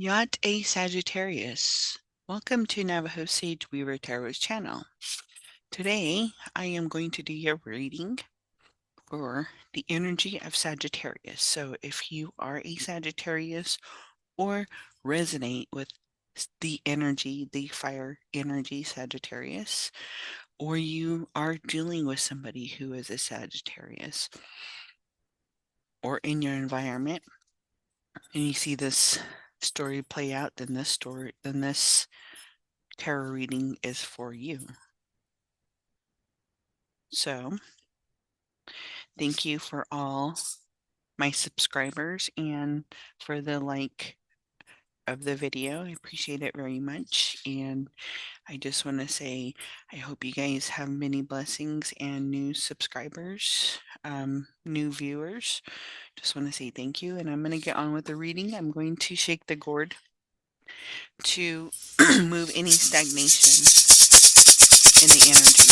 Yacht A Sagittarius. Welcome to Navajo Sage Weaver Tarot's channel. Today, I am going to do your reading for the energy of Sagittarius. So if you are a Sagittarius or resonate with the energy, the fire energy Sagittarius, or you are dealing with somebody who is a Sagittarius or in your environment, and you see this story play out, then this tarot reading is for you. So, thank you for all my subscribers and for the like of the video. I appreciate it very much. And I just want to say, I hope you guys have many blessings and new subscribers, new viewers. Just want to say thank you. And I'm going to get on with the reading. I'm going to shake the gourd to move any stagnation in the energy.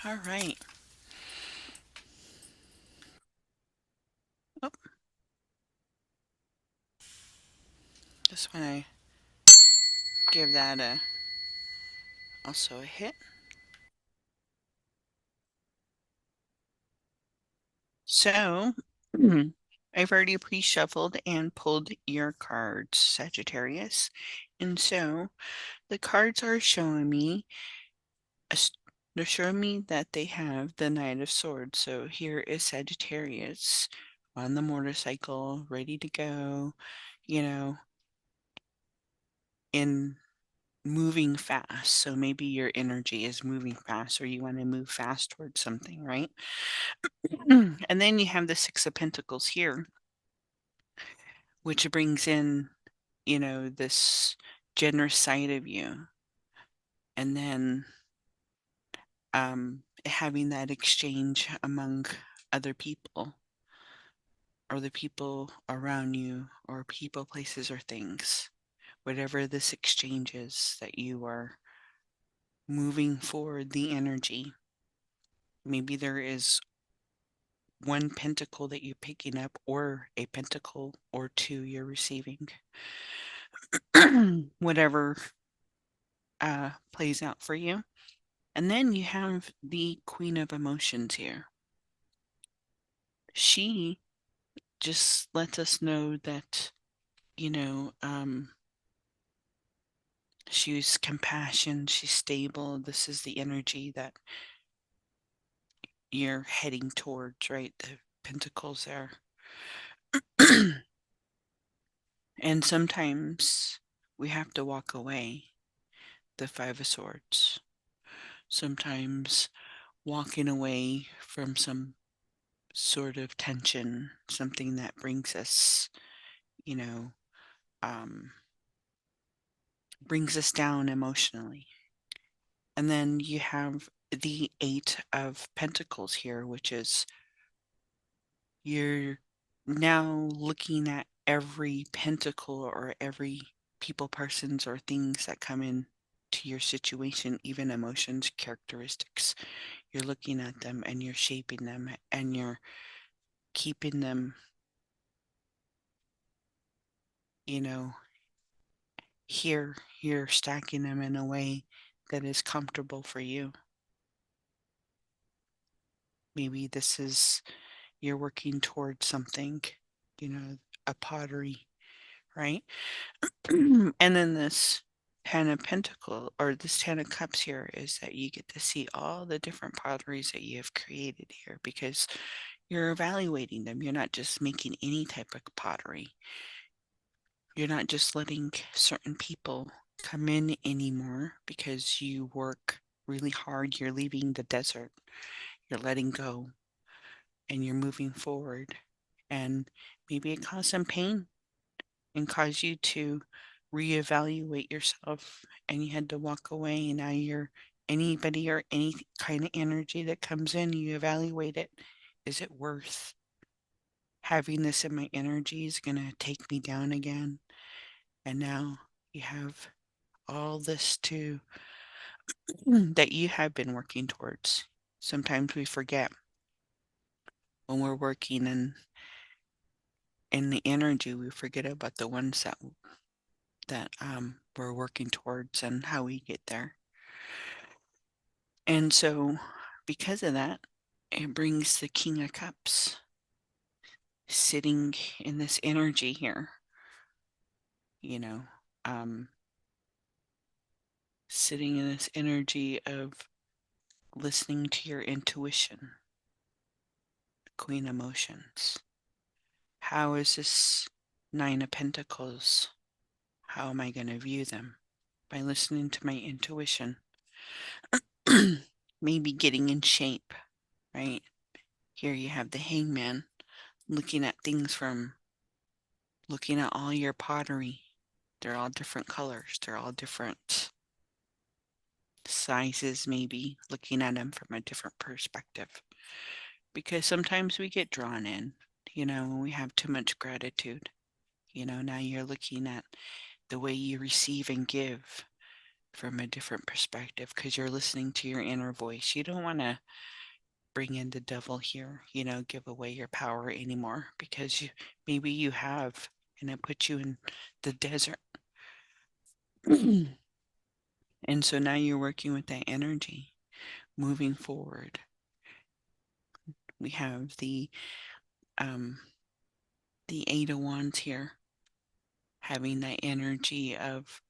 All right. Oh. Just want to give that also a hit. So, I've already pre-shuffled and pulled your cards, Sagittarius. And so, the cards are showing me, they're showing me that they have the Knight of Swords. So here is Sagittarius on the motorcycle, ready to go, in moving fast. So maybe your energy is moving fast or you want to move fast towards something, right? And then you have the Six of Pentacles here, which brings in, this generous side of you. And then having that exchange among other people or the people around you or people, places, or things. Whatever this exchange is that you are moving forward the energy. Maybe there is one pentacle that you're picking up or a pentacle or two you're receiving. Whatever plays out for you. And then you have the Queen of Emotions here. She just lets us know that, she's compassion, she's stable. This is the energy that you're heading towards, right? The pentacles there. And sometimes we have to walk away. The Five of Swords. Sometimes walking away from some sort of tension, something that brings us, brings us down emotionally. And then you have the Eight of Pentacles here, which is you're now looking at every pentacle or every people, persons, or things that come in to your situation, even emotions, characteristics. You're looking at them and you're shaping them and you're keeping them, here, you're stacking them in a way that is comfortable for you. Maybe this is, you're working towards something, a pottery, right? And then this Ten of Pentacles, or this Ten of Cups here, is that you get to see all the different potteries that you have created here because you're evaluating them. You're not just making any type of pottery. You're not just letting certain people come in anymore because you work really hard. You're leaving the desert. You're letting go and you're moving forward. And maybe it caused some pain and caused you to reevaluate yourself and you had to walk away, and now you're anybody or any kind of energy that comes in, you evaluate it. Is it worth having this in my energy is going to take me down again. And now you have all this too that you have been working towards. Sometimes we forget when we're working in the energy, we forget about the ones that we're working towards and how we get there. And so because of that, it brings the King of Cups sitting in this energy here, you know, sitting in this energy of listening to your intuition, Queen Emotions. How is this Nine of Pentacles? How am I going to view them? By listening to my intuition. Maybe getting in shape, right? Here you have the Hangman looking at things from looking at all your pottery. They're all different colors. They're all different sizes, maybe looking at them from a different perspective. Because sometimes we get drawn in, when we have too much gratitude. Now you're looking at the way you receive and give from a different perspective because you're listening to your inner voice. You don't want to bring in the devil here, give away your power anymore because maybe you have, and it puts you in the desert. And so now you're working with that energy, moving forward. We have the Eight of Wands here, having that energy of,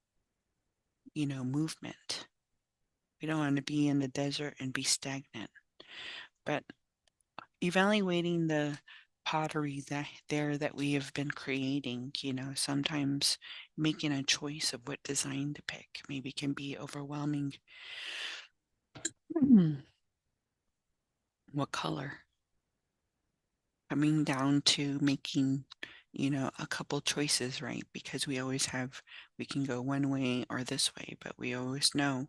movement. We don't want to be in the desert and be stagnant, but evaluating the pottery that we have been creating, sometimes making a choice of what design to pick maybe can be overwhelming. What color? Coming down to making, a couple choices, right? Because we can go one way or this way, but we always know,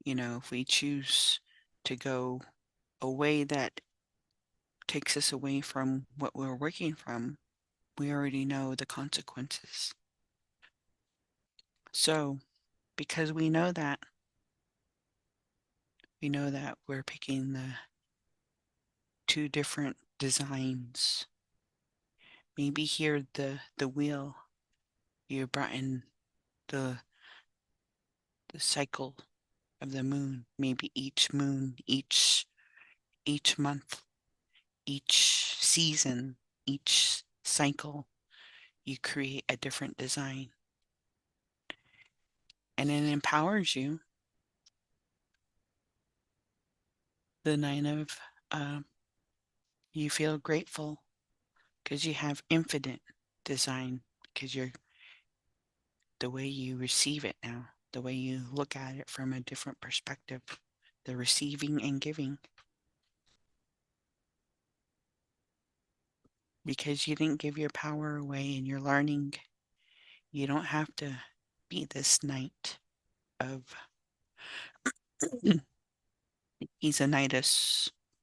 if we choose to go a way that takes us away from what we're working from, we already know the consequences. So, because we know that we're picking the two different designs. Maybe here the wheel, you brought in the cycle of the moon. Maybe each moon, each month, each season, each cycle, you create a different design. And it empowers you. The Nine of, you feel grateful because you have infinite design, because the way you receive it now, the way you look at it from a different perspective, the receiving and giving. Because you didn't give your power away and you're learning, you don't have to be this knight of, he's a knight of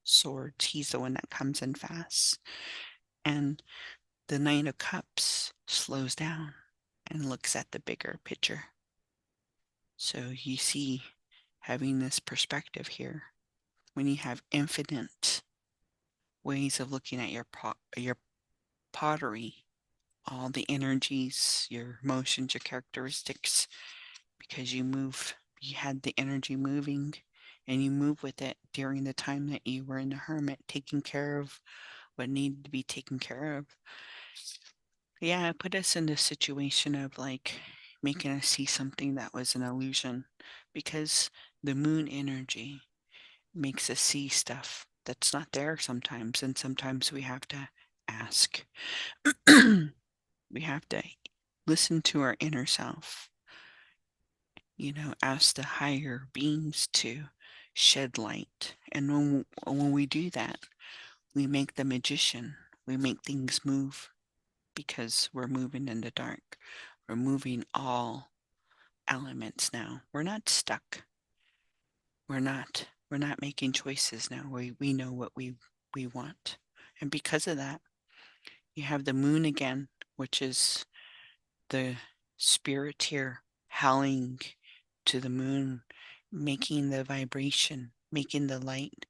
swords. He's the one that comes in fast. And the Knight of Cups slows down and looks at the bigger picture. So you see, having this perspective here, when you have infinite ways of looking at your pottery, all the energies, your emotions, your characteristics, because you had the energy moving and you move with it during the time that you were in the hermit, taking care of what needed to be taken care of. Yeah, it put us in this situation of making us see something that was an illusion, because the moon energy makes us see stuff that's not there sometimes, and sometimes we have to ask. We have to listen to our inner self, ask the higher beings to shed light. And when we do that, we make the magician, we make things move, because we're moving in the dark. We're moving all elements now. We're not stuck. We're not making choices now. We know what we want. And because of that, You have the moon again, which is the spirit here howling to the moon, making the vibration, making the light,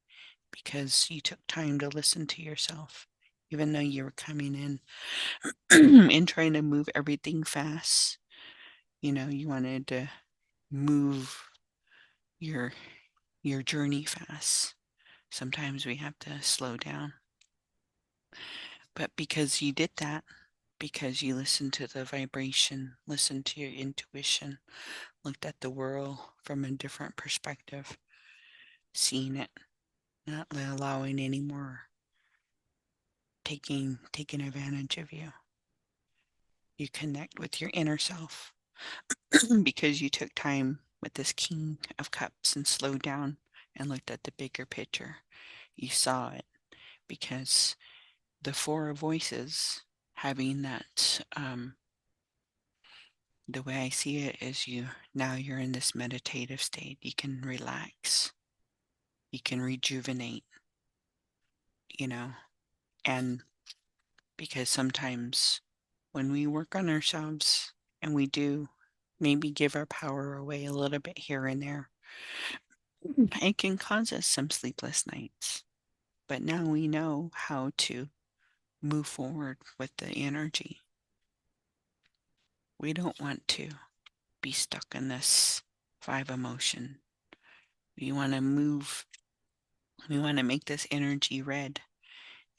because you took time to listen to yourself, even though you were coming in and trying to move everything fast. You know, you wanted to move your journey fast. Sometimes we have to slow down. But because you did that, because you listened to the vibration, listened to your intuition, looked at the world from a different perspective, seeing it, not allowing any more taking advantage of you. You connect with your inner self because you took time with this King of Cups and slowed down and looked at the bigger picture. You saw it because the Four of Voices, having that, the way I see it is you're in this meditative state. You can relax, you can rejuvenate, you know, and because sometimes when we work on ourselves and we do maybe give our power away a little bit here and there, it can cause us some sleepless nights. But now we know how to move forward with the energy. We don't want to be stuck in this five emotion. We want to move, we want to make this energy red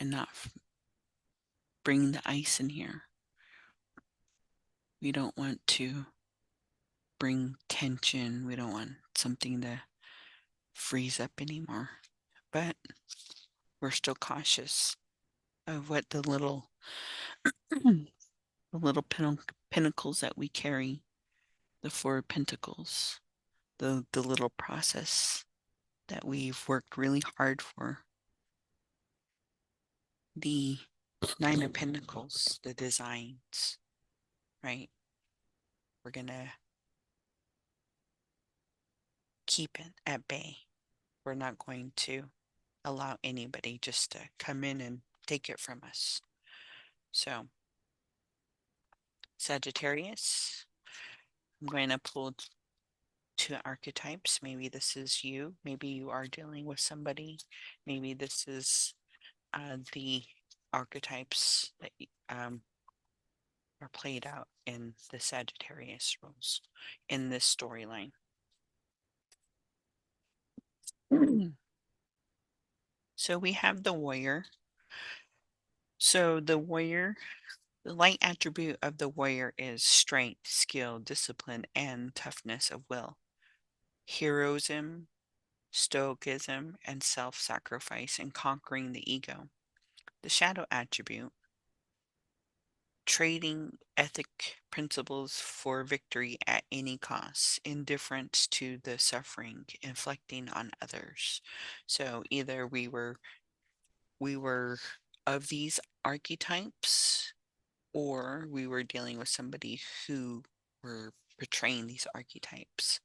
and not bring the ice in here. We don't want to bring tension. We don't want something to freeze up anymore. But we're still cautious of what the little pinnacles that we carry, the Four of Pentacles, the little process that we've worked really hard for. The Nine of Pentacles, the designs, right? We're going to keep it at bay. We're not going to allow anybody just to come in and take it from us. So, Sagittarius, I'm going to pull two archetypes. Maybe this is you. Maybe you are dealing with somebody. Maybe this is the archetypes that are played out in the Sagittarius roles in this storyline. So we have the warrior. So the warrior, the light attribute of the warrior is strength, skill, discipline, and toughness of will. Heroism, stoicism, and self-sacrifice in conquering the ego. The shadow attribute, trading ethic principles for victory at any cost, indifference to the suffering inflicting on others. So either we were of these archetypes, or we were dealing with somebody who were portraying these archetypes.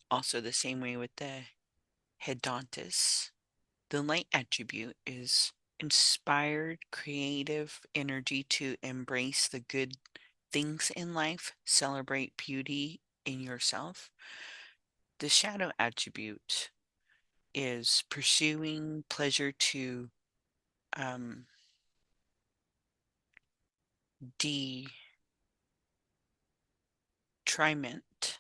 Also the same way with the Hedontis. The light attribute is inspired creative energy to embrace the good things in life, celebrate beauty in yourself. The shadow attribute is pursuing pleasure to detriment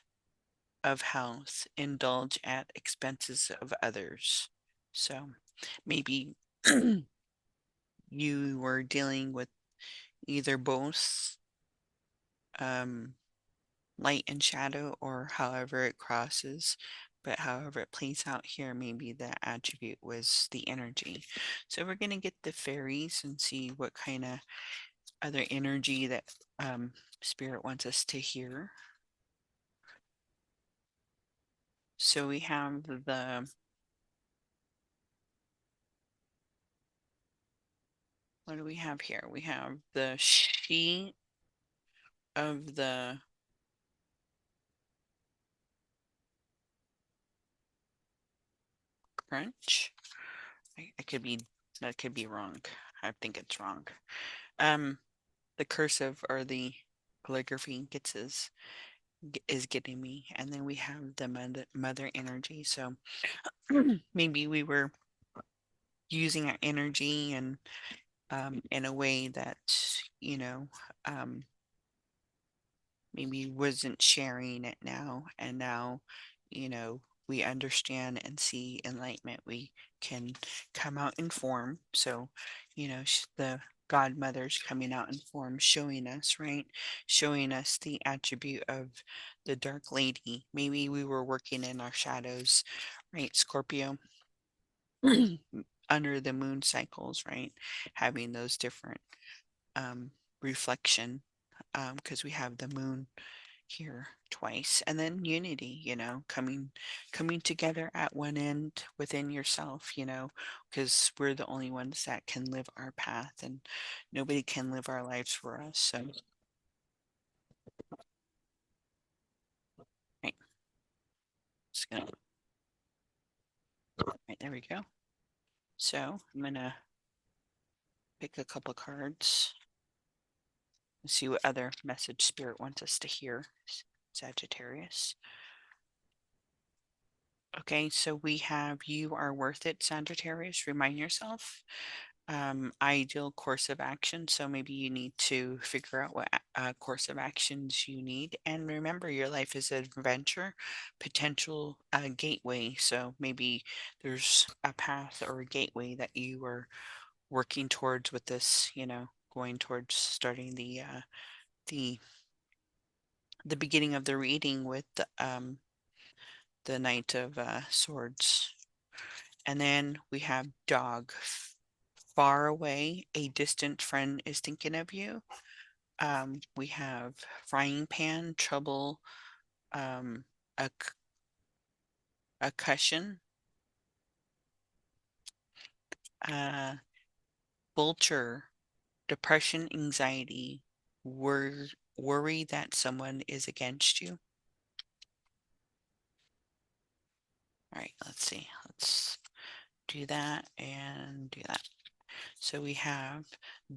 of health, indulge at expenses of others. So maybe you were dealing with either both light and shadow, or however it crosses, but however it plays out here, maybe the attribute was the energy. So we're going to get the fairies and see what kind of other energy that spirit wants us to hear. So we have what do we have here? We have the sheet of the crunch. I could be, that could be wrong. I think it's wrong. The cursive or the calligraphy is getting me, and then we have the mother energy. So maybe we were using our energy and in a way that you know um, maybe wasn't sharing it now, and now we understand and see enlightenment. We can come out in form. So the godmother's coming out in form, showing us, right, showing us the attribute of the dark lady. Maybe we were working in our shadows, right, Scorpio, under the moon cycles, right, having those different um reflection, because we have the moon here twice, and then unity, coming together at one end within yourself, because we're the only ones that can live our path, and nobody can live our lives for us. So right, just gonna right, there we go. So I'm gonna pick a couple cards and see what other message spirit wants us to hear. Sagittarius. Okay, so we have you are worth it, Sagittarius. Remind yourself. Ideal course of action. So maybe you need to figure out what course of actions you need. And remember, your life is an adventure, potential gateway. So maybe there's a path or a gateway that you are working towards with this, going towards starting the the beginning of the reading with the Knight of Swords. And then we have dog. Far away, a distant friend is thinking of you. We have frying pan, trouble, um, a cushion, uh, vulture, depression, anxiety, worry that someone is against you. All right, let's see. Let's do that and do that. So we have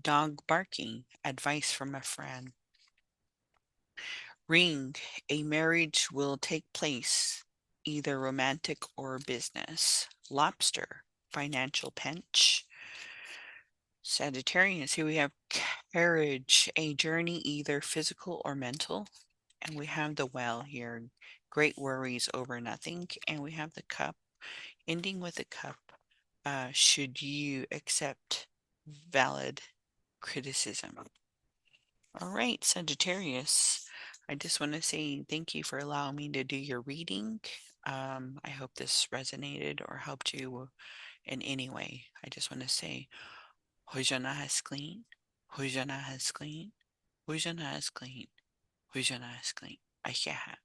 dog barking, advice from a friend. Ring, a marriage will take place, either romantic or business. Lobster, financial pinch. Sagittarius, here we have carriage, a journey either physical or mental. And we have the well here, great worries over nothing. And we have the cup, ending with a cup. Should you accept valid criticism? All right, Sagittarius. I just want to say thank you for allowing me to do your reading. I hope this resonated or helped you in any way. I just want to say, Hojana has clean, Hojana has clean, Hojana has clean, Hojana has clean. Ashaha.